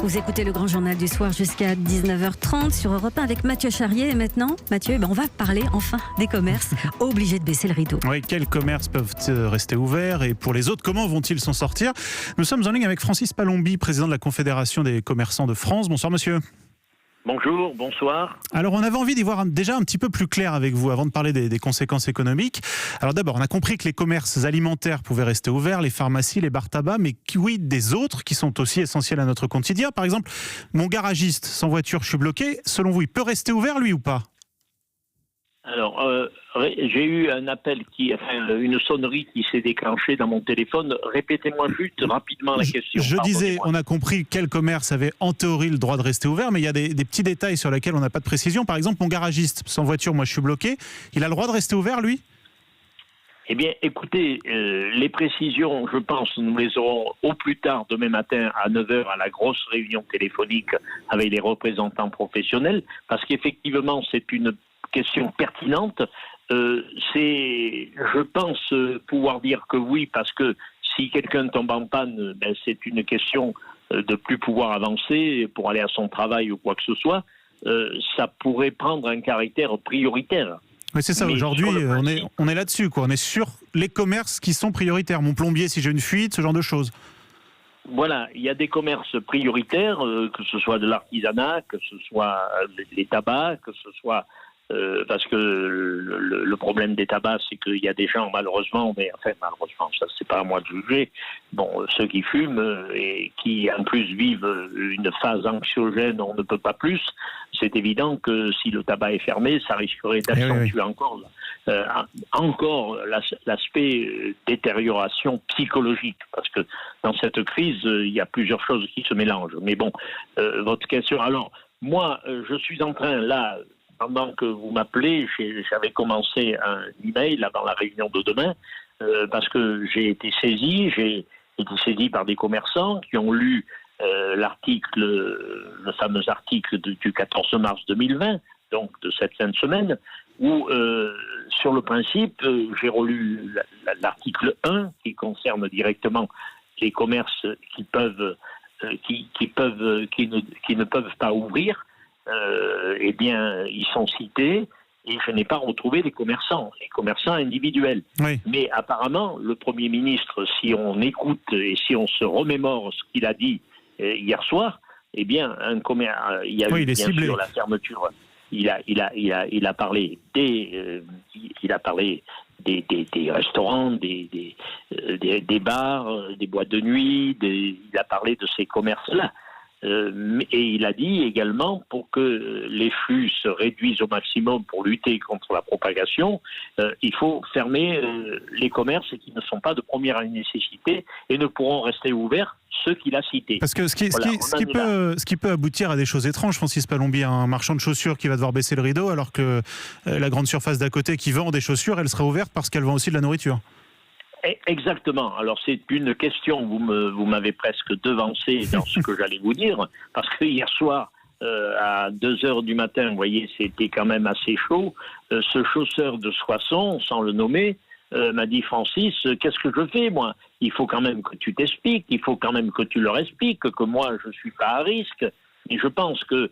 Vous écoutez le grand journal du soir jusqu'à 19h30 sur Europe 1 avec Mathieu Charrier. Et maintenant, Mathieu, on va parler enfin des commerces obligés de baisser le rideau. Oui, quels commerces peuvent rester ouverts et pour les autres, comment vont-ils s'en sortir? Nous sommes en ligne avec Francis Palombi, président de la Confédération des commerçants de France. Bonsoir monsieur. Bonjour, bonsoir. Alors on avait envie d'y voir déjà un petit peu plus clair avec vous avant de parler des conséquences économiques. Alors d'abord, on a compris que les commerces alimentaires pouvaient rester ouverts, les pharmacies, les bars tabac, mais quid des autres qui sont aussi essentiels à notre quotidien? Par exemple, mon garagiste, sans voiture, je suis bloqué. Selon vous, il peut rester ouvert lui ou pas? Alors, j'ai eu un appel, une sonnerie qui s'est déclenchée dans mon téléphone. Répétez-moi juste rapidement la question. Je disais, on a compris quel commerce avait en théorie le droit de rester ouvert, mais il y a des petits détails sur lesquels on n'a pas de précision. Par exemple, mon garagiste, sans voiture, moi je suis bloqué, il a le droit de rester ouvert lui? Eh bien, écoutez, les précisions, je pense, nous les aurons au plus tard demain matin à 9h à la grosse réunion téléphonique avec les représentants professionnels, parce qu'effectivement, c'est une question pertinente. Je pense pouvoir dire que oui, parce que si quelqu'un tombe en panne, c'est une question de plus pouvoir avancer pour aller à son travail ou quoi que ce soit. Ça pourrait prendre un caractère prioritaire. Mais c'est ça, mais aujourd'hui, on est là-dessus, quoi. On est sur les commerces qui sont prioritaires. Mon plombier, si j'ai une fuite, ce genre de choses. Voilà, il y a des commerces prioritaires, que ce soit de l'artisanat, que ce soit les tabacs, que ce soit... parce que le problème des tabacs, c'est qu'il y a des gens, malheureusement, ça c'est pas à moi de juger, ceux qui fument et qui en plus vivent une phase anxiogène, on ne peut pas plus, c'est évident que si le tabac est fermé, ça risquerait d'accentuer encore l'aspect détérioration psychologique, parce que dans cette crise, il y a plusieurs choses qui se mélangent. Mais bon, votre question, alors, moi, je suis en train, là, pendant que vous m'appelez, j'avais commencé un email avant la réunion de demain, parce que j'ai été saisi par des commerçants qui ont lu le fameux article du 14 mars 2020, donc de cette fin de semaine, où sur le principe, j'ai relu l'article 1 qui concerne directement les commerces qui ne peuvent pas ouvrir. Ils sont cités et je n'ai pas retrouvé les commerçants individuels. Oui. Mais apparemment, le Premier ministre, si on écoute et si on se remémore ce qu'il a dit hier soir, eh bien, il y a eu bien sûr la fermeture. Il a parlé des restaurants, des bars, des boîtes de nuit, il a parlé de ces commerces-là. Et il a dit également, pour que les flux se réduisent au maximum pour lutter contre la propagation, il faut fermer les commerces qui ne sont pas de première nécessité et ne pourront rester ouverts ceux qu'il a cités. Parce que ce qui peut aboutir à des choses étranges, Francis Palombi, un marchand de chaussures qui va devoir baisser le rideau alors que la grande surface d'à côté qui vend des chaussures, elle sera ouverte parce qu'elle vend aussi de la nourriture. Exactement. Alors c'est une question, vous m'avez presque devancé dans ce que j'allais vous dire, parce que hier soir, à 2h du matin, vous voyez, c'était quand même assez chaud, ce chausseur de Soissons, sans le nommer, m'a dit: Francis, qu'est-ce que je fais moi? Il faut quand même que tu t'expliques, il faut quand même que tu leur expliques que moi je ne suis pas à risque. Et je pense que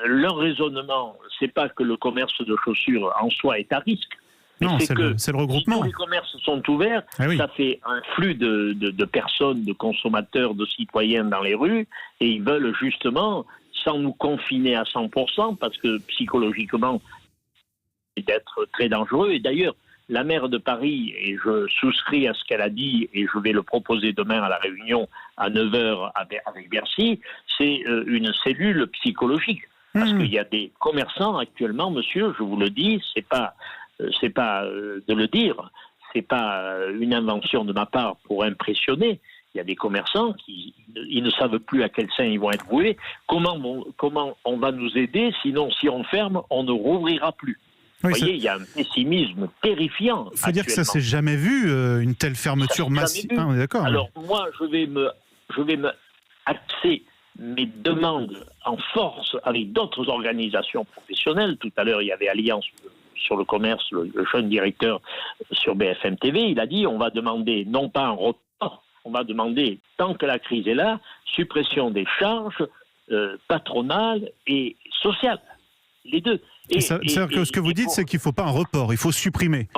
leur raisonnement, c'est pas que le commerce de chaussures en soi est à risque. Non, c'est le regroupement. Si tous les commerces sont ouverts, ça fait un flux de personnes, de consommateurs, de citoyens dans les rues, et ils veulent justement, sans nous confiner à 100%, parce que psychologiquement, c'est d'être très dangereux. Et d'ailleurs, la maire de Paris, et je souscris à ce qu'elle a dit, et je vais le proposer demain à la réunion à 9h avec Bercy, c'est une cellule psychologique. Parce qu'il y a des commerçants actuellement, monsieur, je vous le dis, c'est pas de le dire, c'est pas une invention de ma part pour impressionner. Il y a des commerçants qui ils ne savent plus à quel sein ils vont être voués. Comment on va nous aider? Sinon, si on ferme, on ne rouvrira plus. Vous voyez, il y a un pessimisme terrifiant. Il faut dire que ça s'est jamais vu, une telle fermeture massive. On est d'accord. Alors moi, je vais me axer mes demandes en force avec d'autres organisations professionnelles. Tout à l'heure, il y avait Alliance sur le commerce, le jeune directeur sur BFM TV. Il a dit: on va demander non pas un report, on va demander, tant que la crise est là, suppression des charges patronale et sociale. Les deux. C'est-à-dire que ce que vous dites, c'est qu'il ne faut pas un report, il faut supprimer.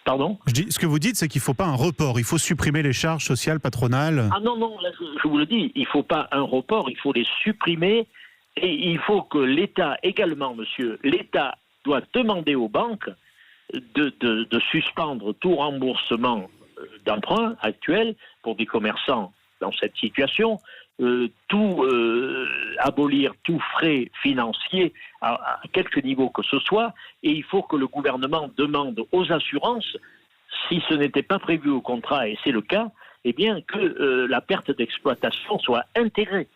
Pardon ? Ce que vous dites, c'est qu'il ne faut pas un report, il faut supprimer les charges sociales patronales. Ah non, là, je vous le dis, il ne faut pas un report, il faut les supprimer. Et il faut que l'État également, monsieur, l'État doit demander aux banques de suspendre tout remboursement d'emprunt actuel pour des commerçants dans cette situation, abolir tout frais financier à quelque niveau que ce soit, et il faut que le gouvernement demande aux assurances, si ce n'était pas prévu au contrat, et c'est le cas, eh bien que la perte d'exploitation soit intégrée